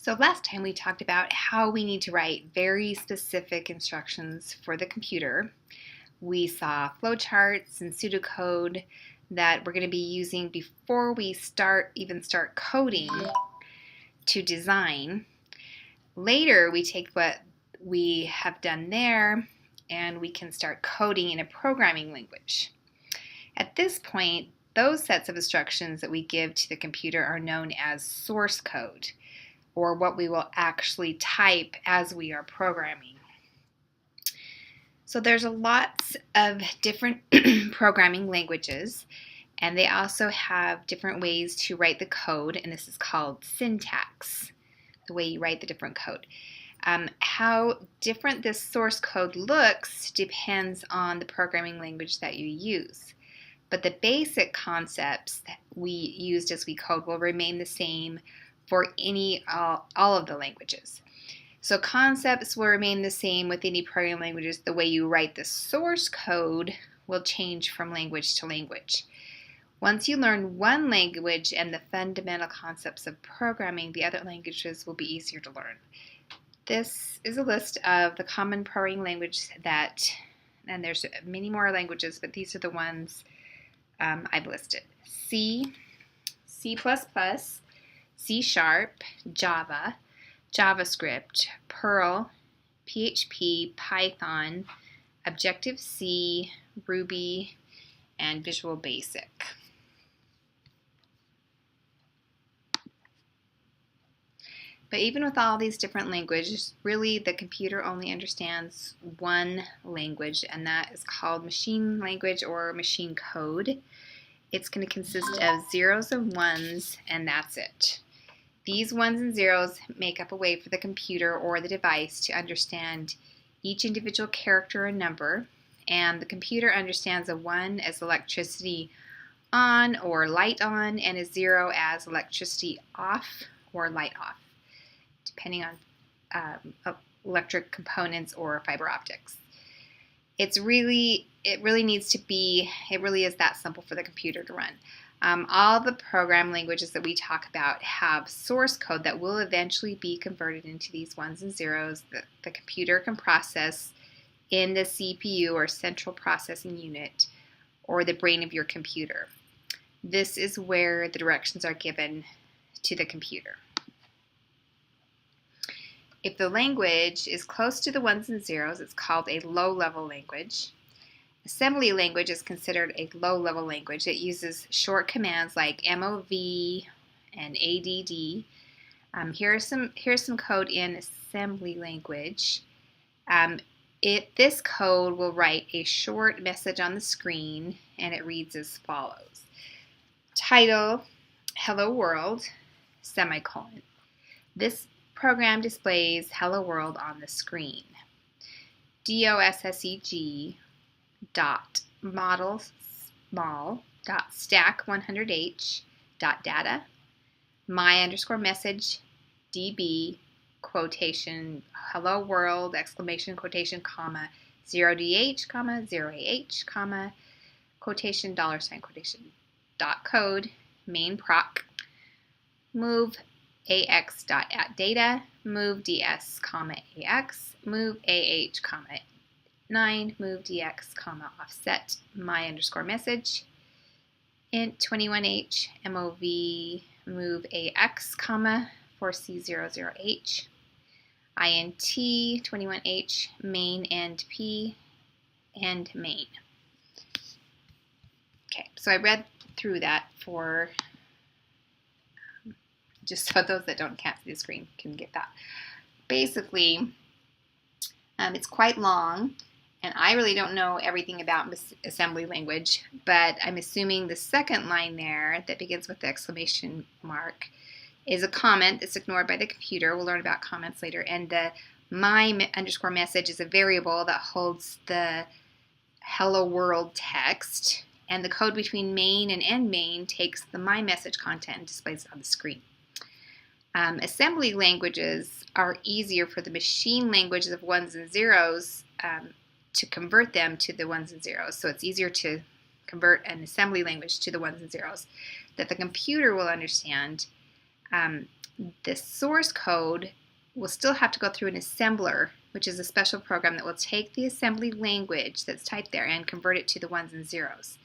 So last time we talked about how we need to write very specific instructions for the computer. We saw flowcharts and pseudocode that we're going to be using before we even start coding to design. Later we take what we have done there and we can start coding in a programming language. At this point, those sets of instructions that we give to the computer are known as source code, or what we will actually type as we are programming. So there's lots of different programming languages, and they also have different ways to write the code, and this is called syntax, the way you write the different code. How different this source code looks depends on the programming language that you use. But the basic concepts that we used as we code will remain the same for all of the languages. So concepts will remain the same with any programming languages. The way you write the source code will change from language to language. Once you learn one language and the fundamental concepts of programming, the other languages will be easier to learn. This is a list of the common programming languages and there's many more languages, but these are the ones I've listed. C, C++, C#, Java, JavaScript, Perl, PHP, Python, Objective-C, Ruby, and Visual Basic. But even with all these different languages, really the computer only understands one language, and that is called machine language or machine code. It's going to consist of zeros and ones, and that's it. These ones and zeros make up a way for the computer or the device to understand each individual character and number, and the computer understands a 1 as electricity on or light on, and a 0 as electricity off or light off, depending on electric components or fiber optics. It really is that simple for the computer to run. All the program languages that we talk about have source code that will eventually be converted into these ones and zeros that the computer can process in the CPU or central processing unit or the brain of your computer. This is where the directions are given to the computer. If the language is close to the ones and zeros, it's called a low-level language. Assembly language is considered a low-level language. It uses short commands like MOV and ADD. Here's some code in assembly language. This code will write a short message on the screen, and it reads as follows. Title, Hello World, semicolon. This program displays Hello World on the screen. DOSSEG dot model small dot stack 100h dot data my underscore message db quotation hello world exclamation quotation comma 0dh comma 0ah comma quotation $ quotation dot code main proc move ax dot at data move ds comma ax move ah comma 9 move dx comma offset my underscore message int 21h mov move ax comma 4c00h int 21h main end p and main. Okay, so I read through that for just so those that can't see the screen can get that. Basically, it's quite long. And I really don't know everything about assembly language, but I'm assuming the second line there that begins with the exclamation mark is a comment that's ignored by the computer. We'll learn about comments later. And the my underscore message is a variable that holds the hello world text. And the code between main and end main takes the my message content and displays it on the screen. Assembly languages are easier for the machine languages of ones and zeros to convert them to the ones and zeros. So it's easier to convert an assembly language to the ones and zeros that the computer will understand The source code will still have to go through an assembler, which is a special program that will take the assembly language that's typed there and convert it to the ones and zeros.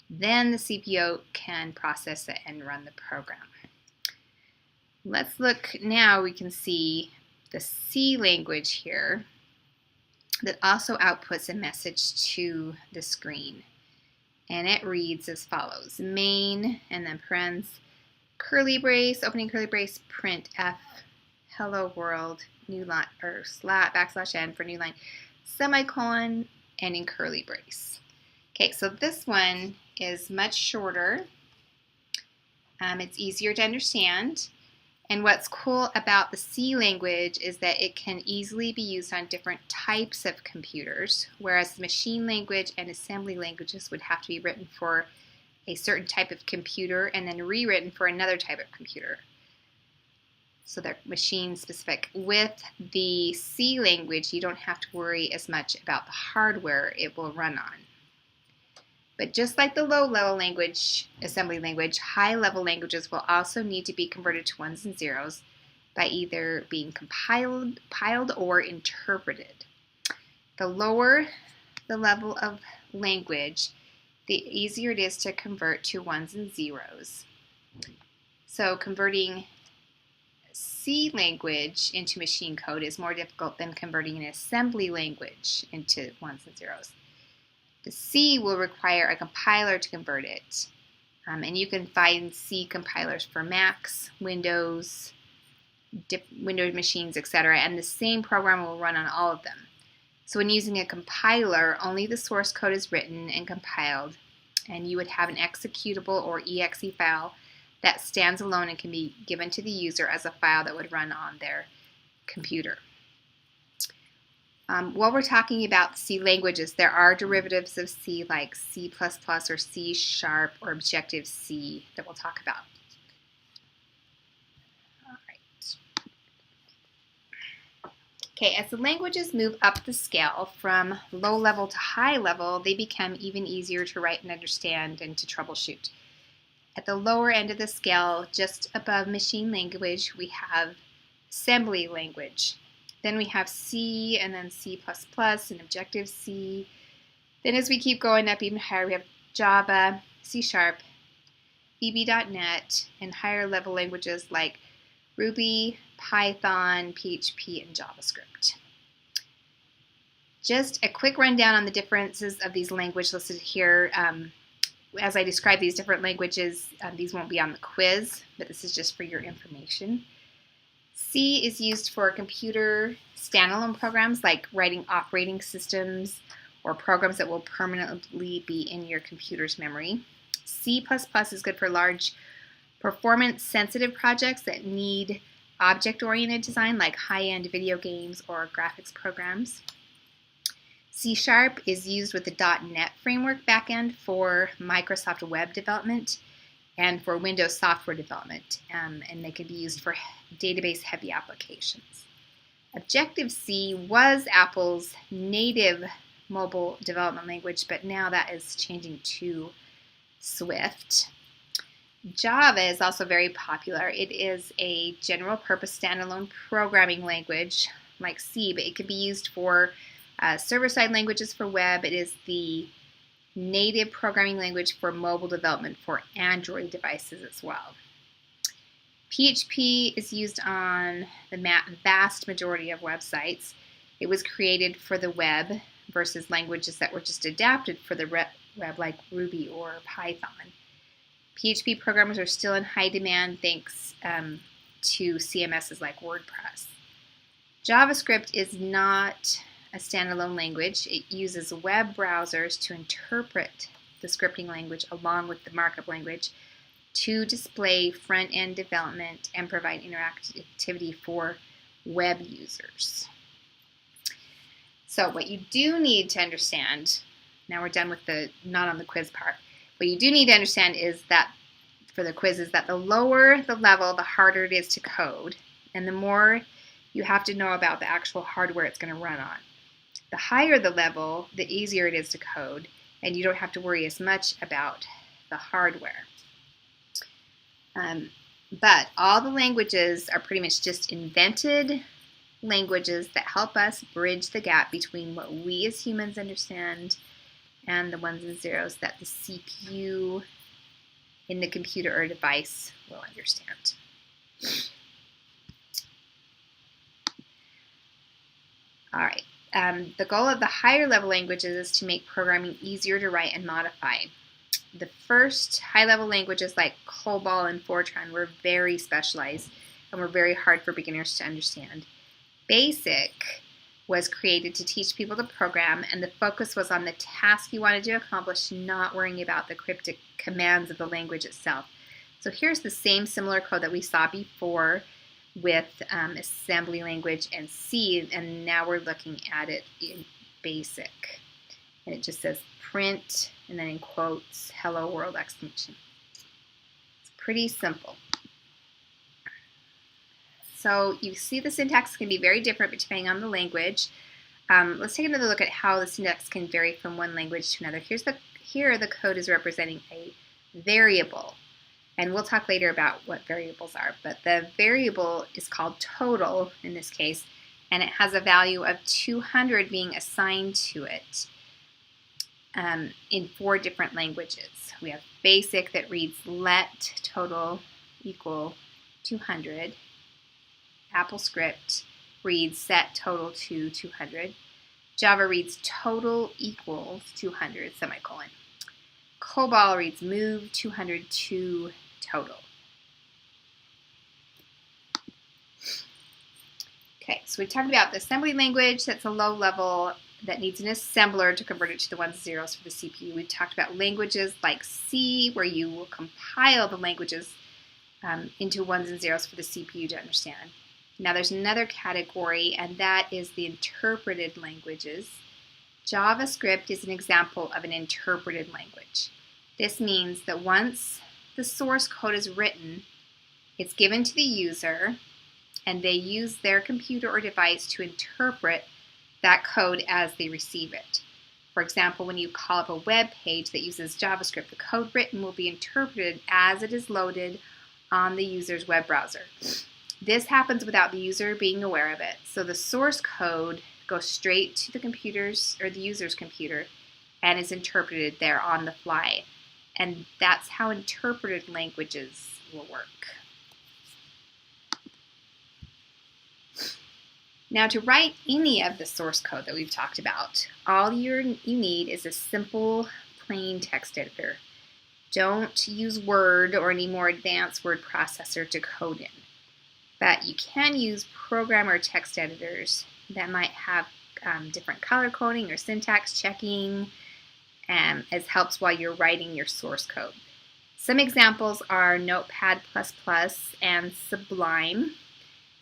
Then the CPU can process it and run the program. Let's look now. We can see the C language here that also outputs a message to the screen. And it reads as follows: main, and then parens, curly brace, opening curly brace, print F, hello world, new line, or /n for new line, semicolon, ending curly brace. Okay, so this one is much shorter. It's easier to understand. And what's cool about the C language is that it can easily be used on different types of computers, whereas machine language and assembly languages would have to be written for a certain type of computer and then rewritten for another type of computer. So they're machine specific. With the C language, you don't have to worry as much about the hardware it will run on. But just like the low-level language, assembly language, high-level languages will also need to be converted to ones and zeros by either being compiled or interpreted. The lower the level of language, the easier it is to convert to ones and zeros. So converting C language into machine code is more difficult than converting an assembly language into ones and zeros. The C will require a compiler to convert it. And you can find C compilers for Macs, Windows, Windows machines, etc. And the same program will run on all of them. So when using a compiler, only the source code is written and compiled. And you would have an executable or exe file that stands alone and can be given to the user as a file that would run on their computer. While we're talking about C languages, there are derivatives of C like C++ or C# or Objective-C that we'll talk about. All right. Okay, as the languages move up the scale from low level to high level, they become even easier to write and understand and to troubleshoot. At the lower end of the scale, just above machine language, we have assembly language. Then we have C, and then C++, and Objective-C. Then as we keep going up even higher, we have Java, C#, VB.NET, and higher level languages like Ruby, Python, PHP, and JavaScript. Just a quick rundown on the differences of these languages listed here. As I describe these different languages, these won't be on the quiz, but this is just for your information. C is used for computer standalone programs like writing operating systems or programs that will permanently be in your computer's memory. C++ is good for large performance-sensitive projects that need object-oriented design like high-end video games or graphics programs. C# is used with the .NET framework backend for Microsoft web development and for Windows software development, and they can be used for database-heavy applications. Objective-C was Apple's native mobile development language, but now that is changing to Swift. Java is also very popular. It is a general-purpose standalone programming language like C, but it can be used for server-side languages for web. It is the native programming language for mobile development for Android devices as well. PHP is used on the vast majority of websites. It was created for the web versus languages that were just adapted for the web like Ruby or Python. PHP programmers are still in high demand thanks to CMSs like WordPress. JavaScript is not a standalone language. It uses web browsers to interpret the scripting language along with the markup language to display front-end development and provide interactivity for web users. So what you do need to understand, now we're done with the not on the quiz part, what you do need to understand is that for the quiz is that the lower the level, the harder it is to code, and the more you have to know about the actual hardware it's going to run on. The higher the level, the easier it is to code, and you don't have to worry as much about the hardware. But all the languages are pretty much just invented languages that help us bridge the gap between what we as humans understand and the ones and zeros that the CPU in the computer or device will understand. All right. The goal of the higher level languages is to make programming easier to write and modify. The first high-level languages like COBOL and Fortran were very specialized and were very hard for beginners to understand. BASIC was created to teach people to program, and the focus was on the task you wanted to accomplish, not worrying about the cryptic commands of the language itself. So here's the same similar code that we saw before with assembly language and C, and now we're looking at it in BASIC. And it just says print, and then in quotes, hello world, exclamation. It's pretty simple. So you see the syntax can be very different depending on the language. Let's take another look at how the syntax can vary from one language to another. Here the code is representing a variable. And we'll talk later about what variables are. But the variable is called total in this case, and it has a value of 200 being assigned to it. In 4 different languages. We have BASIC that reads let total equal 200. AppleScript reads set total to 200. Java reads total equals 200, semicolon. COBOL reads move 200 to total. Okay, so we talked about the assembly language. That's a low level that needs an assembler to convert it to the ones and zeros for the CPU. We talked about languages like C, where you will compile the languages into ones and zeros for the CPU to understand. Now there's another category, and that is the interpreted languages. JavaScript is an example of an interpreted language. This means that once the source code is written, it's given to the user, and they use their computer or device to interpret that code as they receive it. For example, when you call up a web page that uses JavaScript, the code written will be interpreted as it is loaded on the user's web browser. This happens without the user being aware of it. So the source code goes straight to the computer's or the user's computer and is interpreted there on the fly. And that's how interpreted languages will work. Now, to write any of the source code that we've talked about, all you need is a simple, plain text editor. Don't use Word or any more advanced word processor to code in. But you can use programmer text editors that might have different color coding or syntax checking as helps while you're writing your source code. Some examples are Notepad++ and Sublime,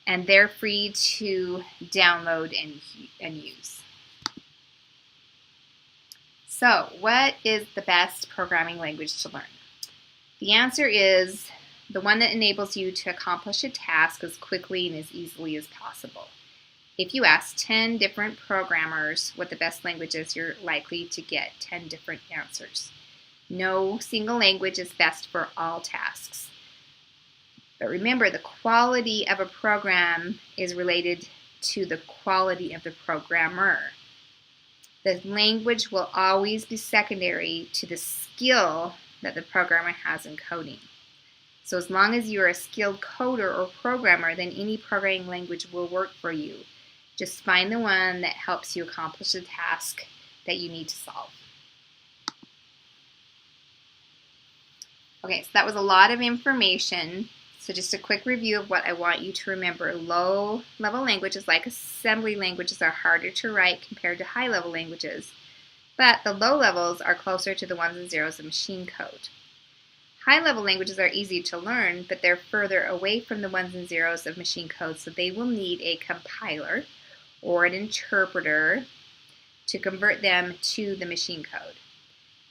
and they're free to download and use. So, what is the best programming language to learn? The answer is the one that enables you to accomplish a task as quickly and as easily as possible. If you ask 10 different programmers what the best language is, you're likely to get 10 different answers. No single language is best for all tasks. But remember, the quality of a program is related to the quality of the programmer. The language will always be secondary to the skill that the programmer has in coding. So as long as you're a skilled coder or programmer, then any programming language will work for you. Just find the one that helps you accomplish the task that you need to solve. Okay, so that was a lot of information. So just a quick review of what I want you to remember. Low-level languages like assembly languages are harder to write compared to high-level languages, but the low levels are closer to the ones and zeros of machine code. High-level languages are easy to learn, but they're further away from the ones and zeros of machine code, so they will need a compiler or an interpreter to convert them to the machine code.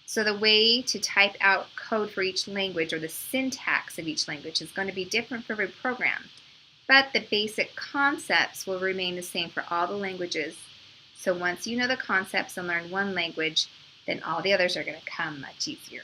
So the way to type out code for each language, or the syntax of each language, is going to be different for every program. But the basic concepts will remain the same for all the languages. So once you know the concepts and learn one language, then all the others are going to come much easier.